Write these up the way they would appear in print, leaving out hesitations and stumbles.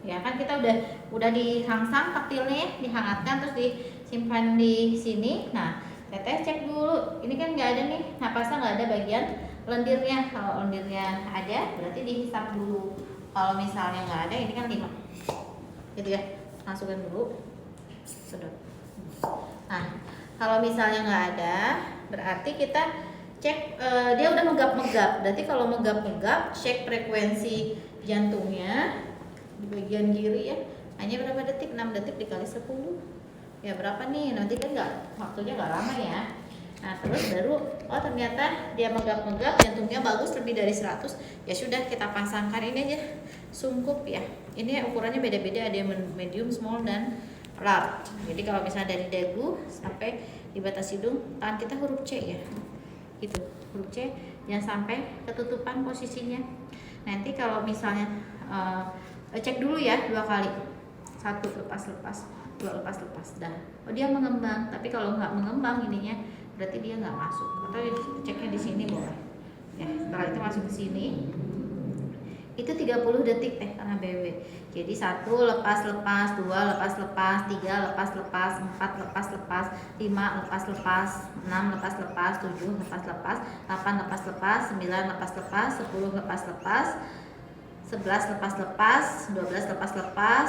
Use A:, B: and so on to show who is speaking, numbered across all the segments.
A: Ya kan kita udah dihangsang taktilnya ya, dihangatkan terus disimpan di sini. Nah, Teteh cek dulu, ini kan nggak ada nih napasnya, nggak ada bagian lendirnya. Kalau lendirnya ada berarti dihisap dulu. Kalau misalnya nggak ada, ini kan 5 gitu ya, masukkan dulu, sedot. Nah, kalau misalnya nggak ada berarti kita cek dia udah megap-megap. Berarti kalau megap-megap, cek frekuensi jantungnya di bagian kiri ya, hanya berapa detik? 6 detik dikali 10 ya berapa nih? Nanti kan waktunya nggak lama ya. Nah terus baru oh ternyata dia megap-megap, jantungnya bagus lebih dari 100, ya sudah kita pasangkan ini aja sungkup ya. Ini ukurannya beda-beda, ada yang medium, small, dan large. Jadi kalau misalnya dari dagu sampai di batas hidung, tangan kita huruf C ya, gitu, huruf C, jangan sampai ketutupan posisinya. Nanti kalau misalnya cek dulu ya 2 kali, 1 lepas-lepas, 2 lepas-lepas, dah. Oh dia mengembang, tapi kalau nggak mengembang ininya berarti dia nggak masuk. Atau ceknya di sini boleh. Ya setelah itu masuk ke sini, itu 30 detik teh karena BW. Jadi 1 lepas-lepas, 2 lepas-lepas, 3 lepas-lepas, 4 lepas-lepas, 5 lepas-lepas, 6 lepas-lepas, 7 lepas-lepas, 8 lepas-lepas, 9 lepas-lepas, 10 lepas-lepas, 11 lepas-lepas, 12 lepas-lepas,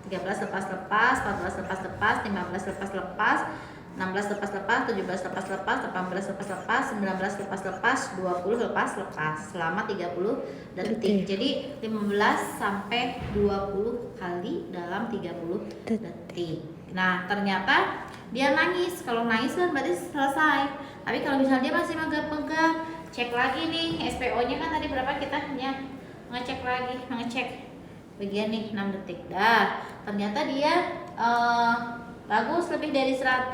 A: 13 lepas-lepas, 14 lepas-lepas, 15 lepas-lepas, 16 lepas-lepas, 17 lepas-lepas, 18 lepas-lepas, 19 lepas-lepas, 20 lepas-lepas selama 30 detik. Jadi 15 sampai 20 kali dalam 30 detik. Nah, ternyata dia nangis. Kalau nangis kan berarti selesai. Tapi kalau misalnya dia masih megap-megap, cek lagi nih SPO-nya kan tadi berapa, kita hanya ngecek lagi, ngecek bagian nih 6 detik. Dah, ternyata dia bagus lebih dari 100.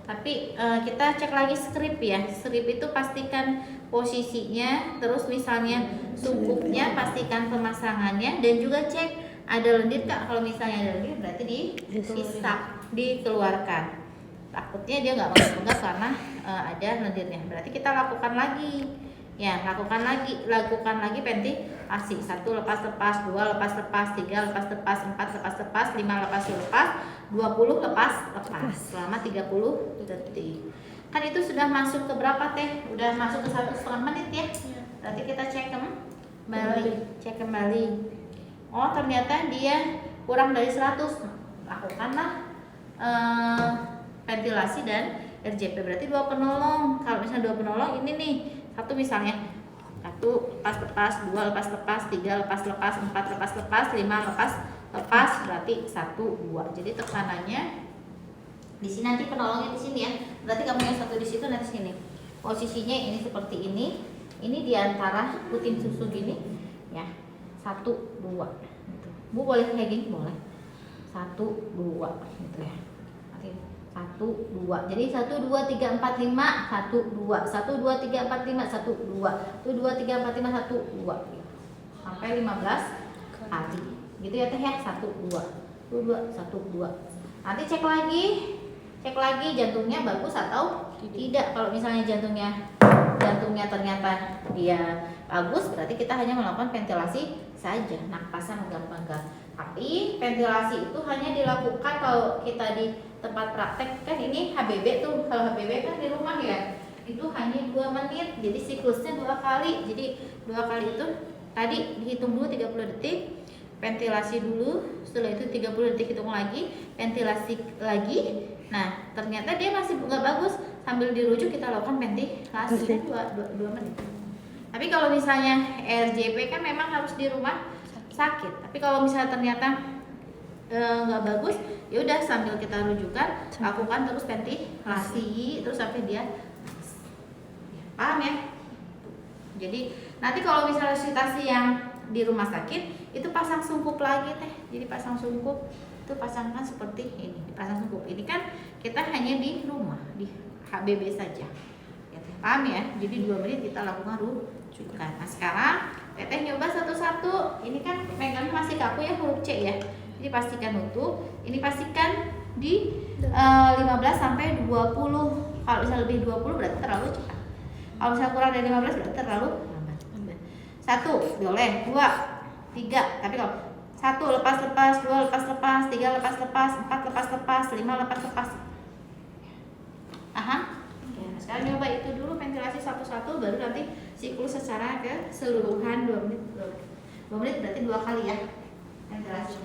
A: Tapi kita cek lagi strip ya. Strip itu pastikan posisinya, terus misalnya sungkupnya pastikan pemasangannya, dan juga cek ada lendir Kak. Kalau misalnya ada lendir berarti dihisap, dikeluarkan. Takutnya dia nggak megap karena ada lendirnya. Berarti kita lakukan lagi. Ya, lakukan lagi ventilasi. 1 lepas-lepas, 2 lepas-lepas, 3 lepas-lepas, 4 lepas-lepas, 5 lepas-lepas, 20 lepas-lepas selama 30 detik. Kan itu sudah masuk ke berapa teh? Udah masuk ke 1,5 menit ya. Berarti kita cek kembali. Oh, ternyata dia kurang dari 100. Lakukanlah ventilasi dan RJP. Berarti 2 penolong. Kalau misalnya 2 penolong ini nih, 1 misalnya 1 lepas-lepas, 2 lepas-lepas, 3 lepas-lepas, 4 lepas-lepas, 5 lepas-lepas, berarti 1, 2. Jadi tekanannya di sini, nanti penolongnya di sini ya. Berarti kamu yang 1 di situ, nanti sini. Posisinya ini seperti ini. Ini di antara puting susu gini ya. 1, 2 gitu. Bu boleh kayak gini, boleh. 1, 2 gitu ya. 1, 2. Jadi 1, 2, 3, 4, 5, 1, 2. 1, 2, 3, 4, 5, 1, 2. 1, 2, 3, 4, 5, 1, 2. Sampai 15 kali. Gitu ya teh ya. 1, 2. 1, 2, 1, 2. Nanti cek lagi jantungnya bagus atau tidak. Kalau misalnya jantungnya ternyata dia bagus, berarti kita hanya melakukan ventilasi saja. Napasnya megap-megap. Tapi ventilasi itu hanya dilakukan kalau kita di tempat praktek. Kan ini HBB tuh, kalau HBB kan di rumah ya, itu hanya 2 menit. Jadi siklusnya 2 kali. Jadi 2 kali itu tadi dihitung dulu 30 detik, ventilasi dulu, setelah itu 30 detik hitung lagi, ventilasi lagi. Nah ternyata dia masih nggak bagus, sambil dirujuk kita lakukan ventilasi 2 menit. Tapi kalau misalnya RJP kan memang harus di rumah sakit. Tapi kalau misalnya ternyata nggak bagus, ya udah sambil kita rujukan, lakukan terus ventilasi terus sampai dia paham ya. Jadi nanti kalau misalnya situasi yang di rumah sakit itu pasang sungkup lagi teh. Jadi pasang sungkup itu pasangkan seperti ini, dipasang sungkup. Ini kan kita hanya di rumah, di HBB saja ya, teh. Paham ya. Jadi 2 menit kita lakukan rujukan. Nah sekarang Teteh nyoba satu-satu. Ini kan megangnya masih kaku ya, huruf C ya. Jadi pastikan utuh. Ini pastikan di 15 sampai 20. Kalau misalnya lebih 20 berarti terlalu cepat. Kalau misalnya kurang dari 15 berarti terlalu lambat. 1 boleh, 2, 3. Tapi kalau 1, 1 lepas-lepas, 2 lepas-lepas, 3 lepas-lepas, 4 lepas-lepas, 5 lepas-lepas. Paham? Ya, sekarang coba itu dulu ventilasi satu-satu, baru nanti siklus secara keseluruhan 2 menit. 2 menit berarti 2 kali ya ventilasi.